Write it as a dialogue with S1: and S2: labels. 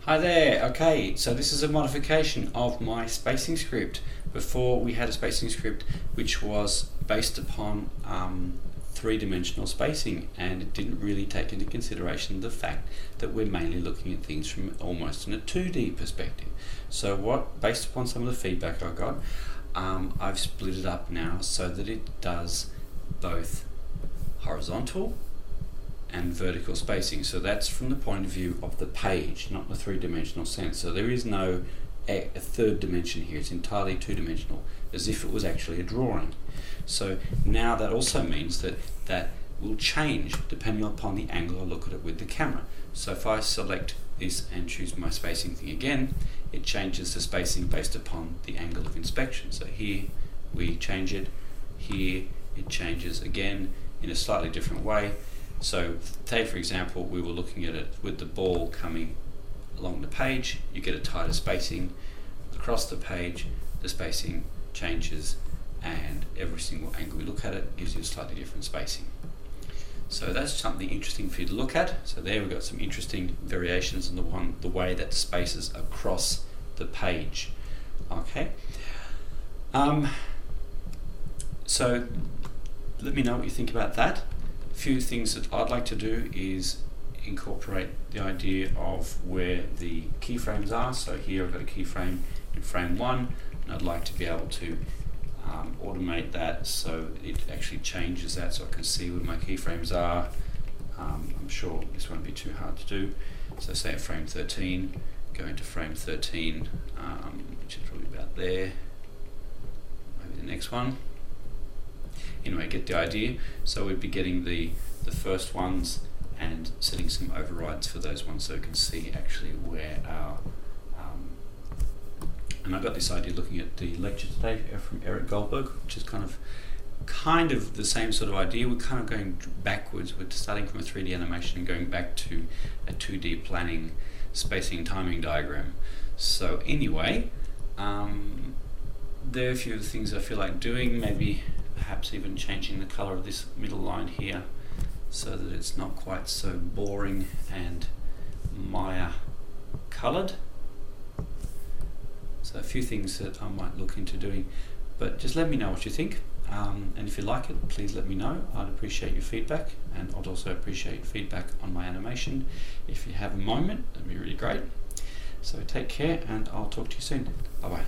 S1: Hi there. Okay, so this is a modification of my spacing script. Before we had a spacing script which was based upon three-dimensional spacing, and it didn't really take into consideration the fact that we're mainly looking at things from almost in a 2D perspective. So based upon some of the feedback I got, I've split it up now so that it does both horizontal and vertical spacing. So that's from the point of view of the page, not the three-dimensional sense. So there is no a third dimension here. It's entirely two-dimensional, as if it was actually a drawing. So now that also means that that will change depending upon the angle I look at it with the camera. So if I select this and choose my spacing thing again, it changes the spacing based upon the angle of inspection. So here we change it, here it changes again in a slightly different way. So say for example we were looking at it with the ball coming along the page, you get a tighter spacing. Across the page the spacing changes, and every single angle we look at it gives you a slightly different spacing. So that's something interesting for you to look at. So there we've got some interesting variations in the way that spaces across the page. Okay. So let me know what you think about that. A few things that I'd like to do is incorporate the idea of where the keyframes are. So here I've got a keyframe in frame 1, and I'd like to be able to automate that so it actually changes that so I can see where my keyframes are. I'm sure this won't be too hard to do. So say at frame 13, go into frame 13, which is probably about there, maybe the next one. Anyway, get the idea. So we'd be getting the first ones and setting some overrides for those ones so we can see actually where our and I got this idea looking at the lecture today from Eric Goldberg, which is kind of the same sort of idea. We're kind of going backwards. We're starting from a 3D animation and going back to a 2D planning, spacing, timing diagram. So anyway, there are a few of the things I feel like doing, maybe perhaps even changing the color of this middle line here so that it's not quite so boring and Maya colored. So a few things that I might look into doing, but just let me know what you think, and if you like it, please let me know. I'd appreciate your feedback, and I'd also appreciate feedback on my animation. If you have a moment, that'd be really great. So take care, and I'll talk to you soon. Bye bye.